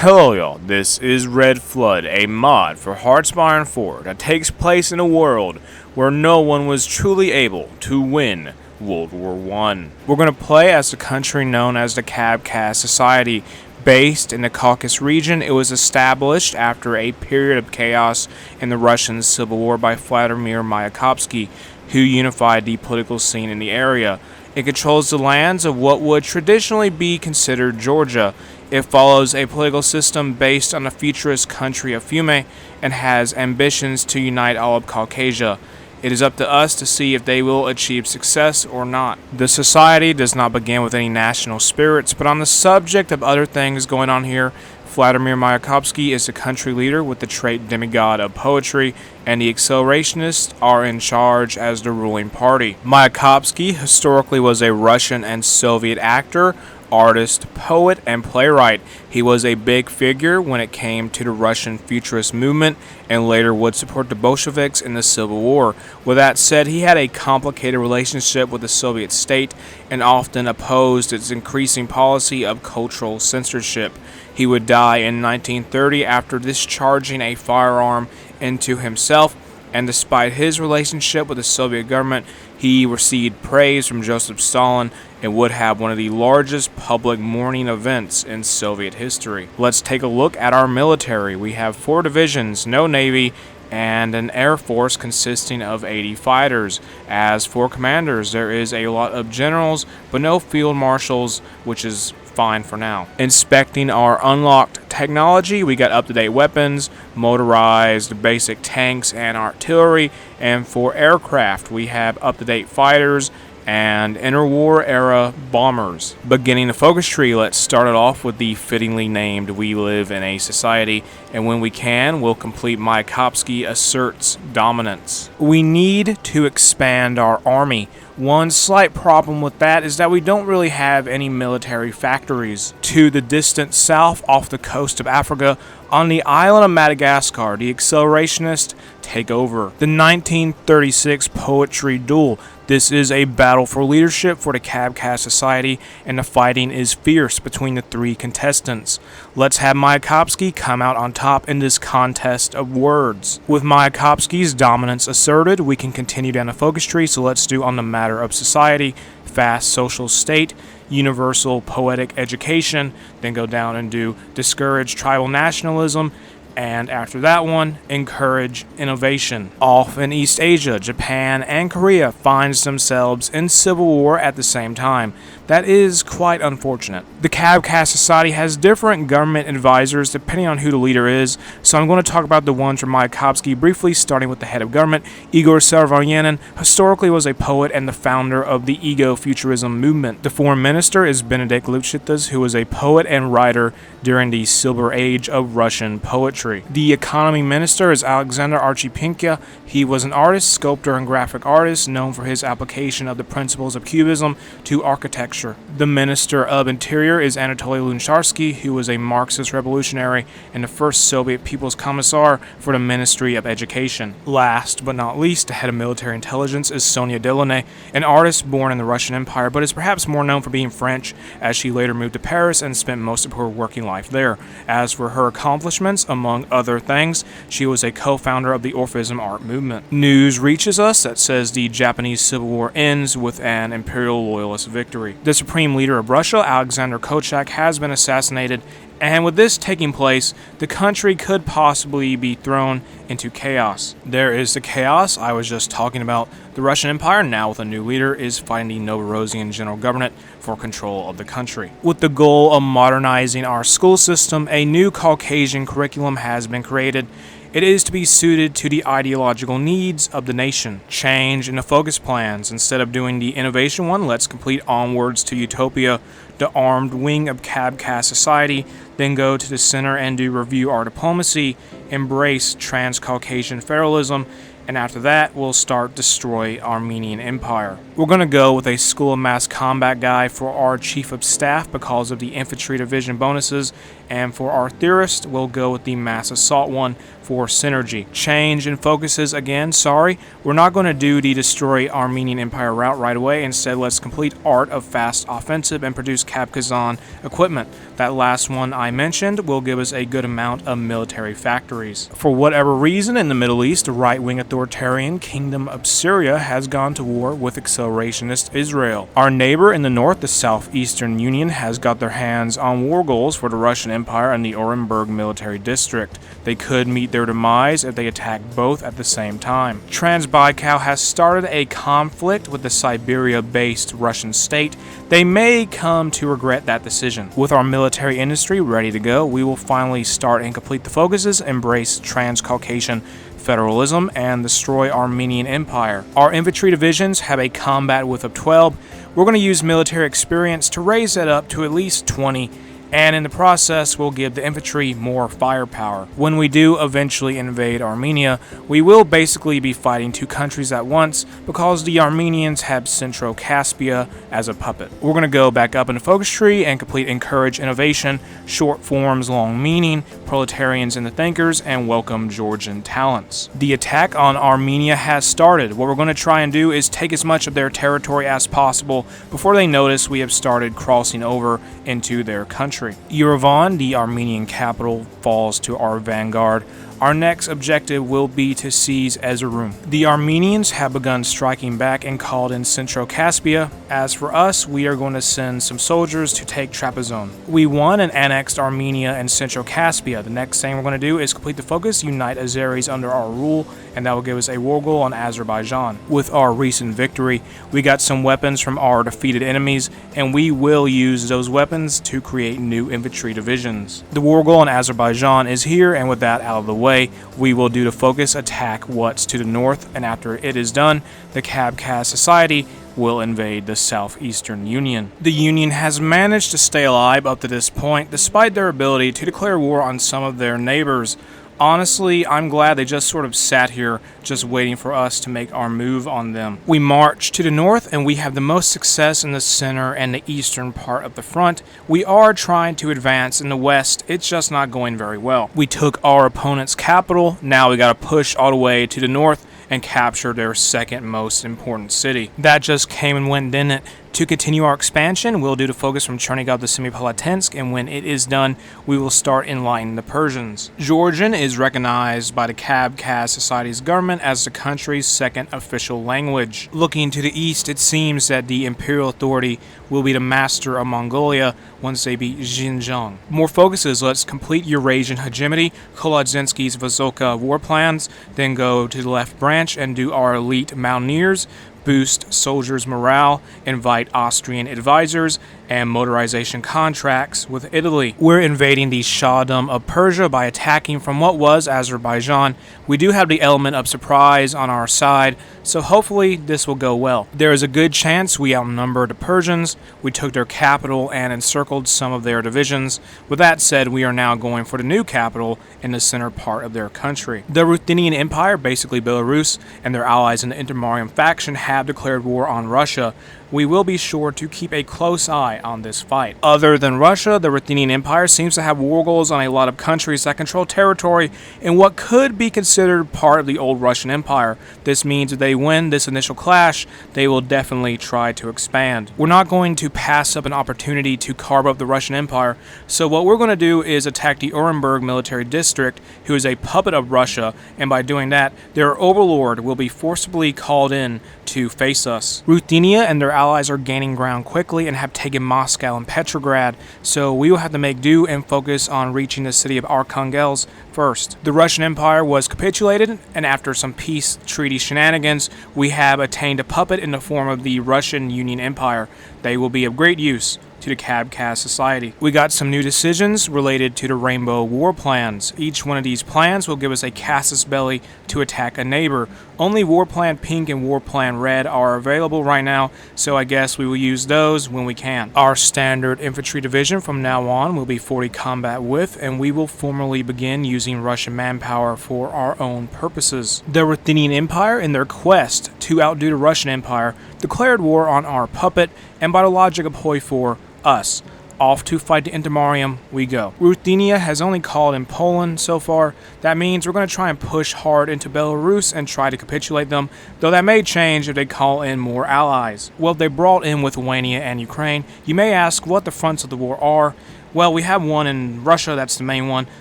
Hello y'all, this is Red Flood, a mod for Heartspire 4 that takes place in a world where no one was truly able to win World War I. We're going to play as the country known as the Kavkaz Society. Based in the Caucasus region, it was established after a period of chaos in the Russian Civil War by Vladimir Mayakovsky, who unified the political scene in the area. It controls the lands of what would traditionally be considered Georgia. It follows a political system based on the futurist country of Fiume and has ambitions to unite all of Caucasia. It is up to us to see if they will achieve success or not. The society does not begin with any national spirits, but on the subject of other things going on here, Vladimir Mayakovsky is the country leader with the trait demigod of poetry, and the accelerationists are in charge as the ruling party. Mayakovsky historically was a Russian and Soviet actor, artist, poet, and playwright. He was a big figure when it came to the Russian futurist movement and later would support the Bolsheviks in the Civil War. With that said, he had a complicated relationship with the Soviet state and often opposed its increasing policy of cultural censorship. He would die in 1930 after discharging a firearm into himself, and despite his relationship with the Soviet government, he received praise from Joseph Stalin and would have one of the largest public mourning events in Soviet history. Let's take a look at our military. We have 4 divisions, no navy, and an air force consisting of 80 fighters. As for commanders, there is a lot of generals, but no field marshals, which is fine for now. Inspecting our unlocked technology, we got up-to-date weapons, motorized basic tanks and artillery, and for aircraft, we have up-to-date fighters and interwar era bombers. Beginning the focus tree, let's start it off with the fittingly named We Live in a Society, and when we can, we'll complete Mayakovsky asserts dominance. We need to expand our army. One slight problem with that is that we don't really have any military factories. To the distant south, off the coast of Africa, on the island of Madagascar, the accelerationists take over. The 1936 poetry duel. This is a battle for leadership for the Kavkaz Society, and the fighting is fierce between the 3 contestants. Let's have Mayakovsky come out on top in this contest of words. With Mayakovsky's dominance asserted, we can continue down the focus tree, so let's do on the matter of society, fast social state, universal poetic education, then go down and do discourage tribal nationalism, and after that one, encourage innovation. Off in East Asia, Japan and Korea finds themselves in civil war at the same time. That is quite unfortunate. The Kavkaz Society has different government advisors depending on who the leader is, so I'm going to talk about the ones from Mayakovsky briefly, starting with the head of government. Igor Severyanin historically was a poet and the founder of the ego-futurism movement. The foreign minister is Benedict Luchitas, who was a poet and writer during the Silver Age of Russian poetry. The economy minister is Alexander Archipinka. He was an artist, sculptor, and graphic artist known for his application of the principles of Cubism to architecture. The Minister of Interior is Anatoly Lunacharsky, who was a Marxist revolutionary and the first Soviet People's Commissar for the Ministry of Education. Last but not least, the head of military intelligence is Sonia Delaunay, an artist born in the Russian Empire, but is perhaps more known for being French, as she later moved to Paris and spent most of her working life there. As for her accomplishments, among other things, she was a co-founder of the Orphism art movement. News reaches us that says the Japanese Civil War ends with an imperial loyalist victory. The supreme leader of Russia, Alexander Kolchak, has been assassinated, and with this taking place, the country could possibly be thrown into chaos. There is the chaos I was just talking about. The Russian Empire, now with a new leader, is fighting the Novorosian general government for control of the country. With the goal of modernizing our school system, a new Caucasian curriculum has been created. It is to be suited to the ideological needs of the nation. Change in the focus plans. Instead of doing the innovation one, let's complete Onwards to Utopia, the armed wing of Kavkaz Society, then go to the center and do review our diplomacy, embrace Trans-Caucasian federalism, and after that, we'll start Destroy Armenian Empire. We're going to go with a School of Mass Combat guy for our Chief of Staff because of the Infantry Division bonuses, and for our Theorist, we'll go with the Mass Assault one for synergy. Change in focuses again, sorry. We're not going to do the Destroy Armenian Empire route right away. Instead, let's complete Art of Fast Offensive and produce Kab-Kazan equipment. That last one I mentioned will give us a good amount of military factories. For whatever reason, in the Middle East, the right-wing authoritarian Kingdom of Syria has gone to war with accelerationist Israel. Our neighbor in the north, the Southeastern Union, has got their hands on war goals for the Russian Empire and the Orenburg military district. They could meet their demise if they attack both at the same time. Transbaikal has started a conflict with the Siberia-based Russian state. They may come to regret that decision. With our military industry ready to go, we will finally start and complete the focuses, embrace Transcaucasian federalism, and destroy Armenian Empire. Our infantry divisions have a combat width of 12. We're going to use military experience to raise that up to at least 20, and in the process we'll give the infantry more firepower. When we do eventually invade Armenia, we will basically be fighting two countries at once because the Armenians have Centro-Caspia as a puppet. We're going to go back up in the focus tree and complete Encourage Innovation, Short Forms, Long Meaning, Proletarians and the Thinkers, and Welcome Georgian Talents. The attack on Armenia has started. What we're going to try and do is take as much of their territory as possible before they notice we have started crossing over into their country. Yerevan, the Armenian capital, falls to our vanguard. Our next objective will be to seize Erzurum. The Armenians have begun striking back and called in Centro-Caspia. As for us, we are going to send some soldiers to take Trapezon. We won and annexed Armenia and Centro-Caspia. The next thing we're going to do is complete the focus, unite Azeris under our rule, and that will give us a war goal on Azerbaijan. With our recent victory, we got some weapons from our defeated enemies, and we will use those weapons to create new infantry divisions. The war goal on Azerbaijan is here, and with that out of the way, we will do the focus attack what's to the north, and after it is done, the Kab-Kaz Society will invade the Southeastern Union. The Union has managed to stay alive up to this point, despite their ability to declare war on some of their neighbors. Honestly, I'm glad they just sort of sat here just waiting for us to make our move on them. We march to the north and we have the most success in the center and the eastern part of the front. We are trying to advance in the west, it's just not going very well. We took our opponent's capital, now we gotta push all the way to the north and capture their second most important city. That just came and went, didn't it? To continue our expansion, we'll do the focus from Chernigov to Semipalatinsk, and when it is done, we will start enlightening the Persians. Georgian is recognized by the Kab-Kaz Society's government as the country's second official language. Looking to the east, it seems that the imperial authority will be the master of Mongolia once they beat Xinjiang. More focuses, let's complete Eurasian hegemony, Kolodzinsky's Vazoka war plans, then go to the left branch and do our elite mountaineers, boost soldiers' morale, invite Austrian advisors, and motorization contracts with Italy. We're invading the Shahdom of Persia by attacking from what was Azerbaijan. We do have the element of surprise on our side, so hopefully this will go well. There is a good chance we outnumber the Persians. We took their capital and encircled some of their divisions. With that said, we are now going for the new capital in the center part of their country. The Ruthenian Empire, basically Belarus, and their allies in the Intermarium faction have declared war on Russia. We will be sure to keep a close eye on this fight. Other than Russia, the Ruthenian Empire seems to have war goals on a lot of countries that control territory in what could be considered part of the old Russian Empire. This means if they win this initial clash, they will definitely try to expand. We're not going to pass up an opportunity to carve up the Russian Empire, so what we're going to do is attack the Orenburg military district, who is a puppet of Russia, and by doing that, their overlord will be forcibly called in to face us. Ruthenia and their allies are gaining ground quickly and have taken Moscow and Petrograd, so we will have to make do and focus on reaching the city of Arkhangelsk first. The Russian Empire was capitulated, and after some peace treaty shenanigans, we have attained a puppet in the form of the Russian Union Empire. They will be of great use to the Kab-Kaz Society. We got some new decisions related to the Rainbow War plans. Each one of these plans will give us a casus belli to attack a neighbor. Only War Plan Pink and War Plan Red are available right now, so I guess we will use those when we can. Our standard infantry division from now on will be 40 combat width, and we will formally begin using Russian manpower for our own purposes. The Ruthenian Empire, in their quest to outdo the Russian Empire, declared war on our puppet, and by the logic of Hoi 4, us. Off to fight the Intermarium we go. Ruthenia has only called in Poland so far. That means we're going to try and push hard into Belarus and try to capitulate them, though that may change if they call in more allies. Well, they brought in Lithuania and Ukraine. You may ask what the fronts of the war are. Well, we have one in Russia, that's the main one,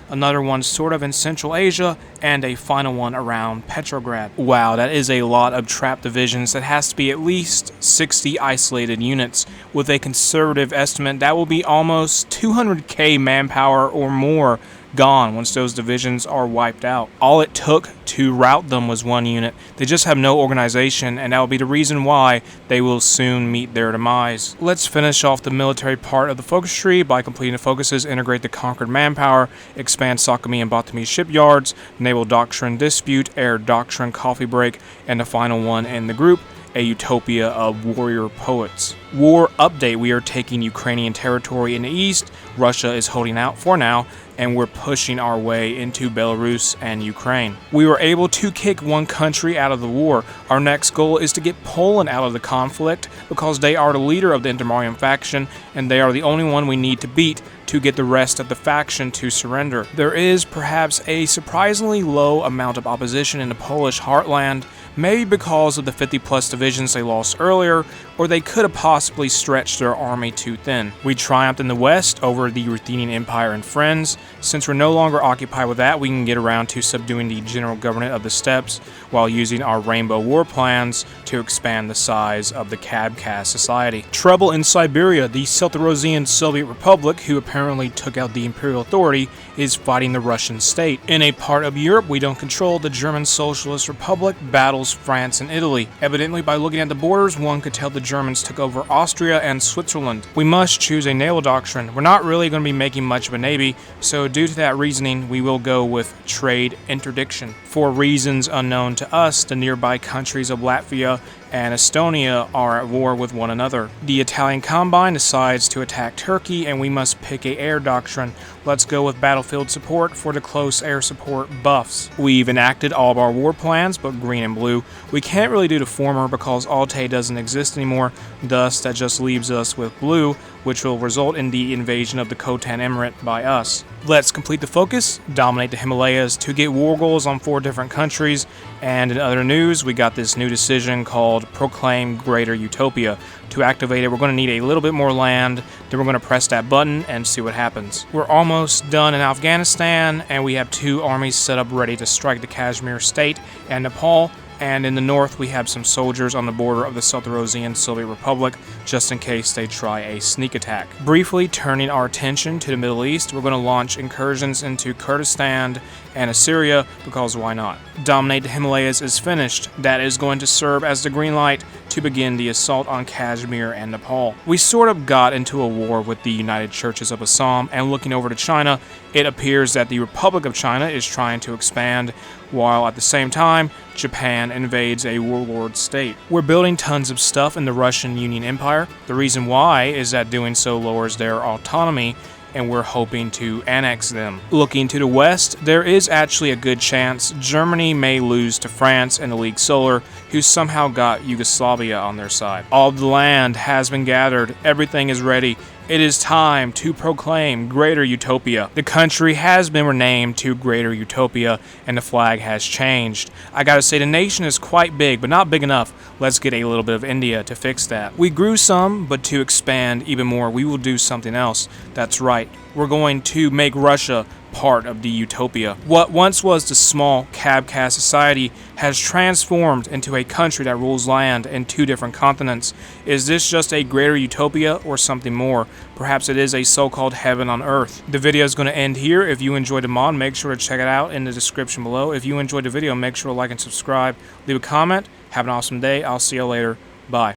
another one sort of in Central Asia, and a final one around Petrograd. Wow, that is a lot of trap divisions. That has to be at least 60 isolated units. With a conservative estimate, that will be almost 200k manpower or more gone once those divisions are wiped out. All it took to rout them was one unit. They just have no organization, and that will be the reason why they will soon meet their demise. Let's finish off the military part of the focus tree by completing the focuses: integrate the conquered manpower, expand Sakami and Batumi shipyards, naval doctrine dispute, air doctrine coffee break, and the final one in the group, a utopia of warrior poets. War update: we are taking Ukrainian territory in the east, Russia is holding out for now, and we're pushing our way into Belarus and Ukraine. We were able to kick one country out of the war. Our next goal is to get Poland out of the conflict because they are the leader of the Intermarium faction, and they are the only one we need to beat to get the rest of the faction to surrender. There is perhaps a surprisingly low amount of opposition in the Polish heartland, maybe because of the 50+ divisions they lost earlier, or they could have possibly stretched their army too thin. We triumphed in the west over the Ruthenian Empire and friends. Since we're no longer occupied with that, we can get around to subduing the general government of the steppes while using our rainbow war plans to expand the size of the Kavkaz society. Trouble in Siberia: the Celtorosian Soviet Republic, who apparently took out the imperial authority, is fighting the Russian state. In a part of Europe we don't control, the German Socialist Republic battles France and Italy. Evidently, by looking at the borders, one could tell the Germans took over Austria and Switzerland. We must choose a naval doctrine. We're not really going to be making much of a navy, so due to that reasoning, we will go with trade interdiction. For reasons unknown to us, the nearby countries of Latvia and Estonia are at war with one another. The Italian Combine decides to attack Turkey, and we must pick a air doctrine. Let's go with battlefield support for the close air support buffs. We've enacted all of our war plans, but green and blue. We can't really do the former because Altay doesn't exist anymore, thus that just leaves us with blue, which will result in the invasion of the Khotan Emirate by us. Let's complete the focus, dominate the Himalayas to get war goals on 4 different countries, and in other news, we got this new decision called Proclaim Greater Utopia. To activate it, we're going to need a little bit more land, then we're going to press that button and see what happens. We're almost done in Afghanistan, and we have 2 armies set up ready to strike the Kashmir state and Nepal. And in the north, we have some soldiers on the border of the Celtorosian Soviet Republic, just in case they try a sneak attack. Briefly turning our attention to the Middle East, we're going to launch incursions into Kurdistan and Assyria, because why not? Dominate the Himalayas is finished. That is going to serve as the green light to begin the assault on Kashmir and Nepal. We sort of got into a war with the United Churches of Assam, and looking over to China, it appears that the Republic of China is trying to expand, while at the same time, Japan invades a warlord state. We're building tons of stuff in the Russian Union Empire. The reason why is that doing so lowers their autonomy, and we're hoping to annex them. Looking to the west, there is actually a good chance Germany may lose to France and the League Solar, who somehow got Yugoslavia on their side. All of the land has been gathered, everything is ready. It is time to proclaim Greater Utopia. The country has been renamed to Greater Utopia, and the flag has changed. I gotta say, the nation is quite big, but not big enough. Let's get a little bit of India to fix that. We grew some, but to expand even more, we will do something else. That's right. We're going to make Russia part of the Utopia. What once was the small Kavkaz society has transformed into a country that rules land in 2 different continents. Is this just a greater utopia or something more? Perhaps it is a so-called heaven on earth. The video is going to end here. If you enjoyed the mod, make sure to check it out in the description below. If you enjoyed the video, make sure to like and subscribe. Leave a comment. Have an awesome day. I'll see you later. Bye.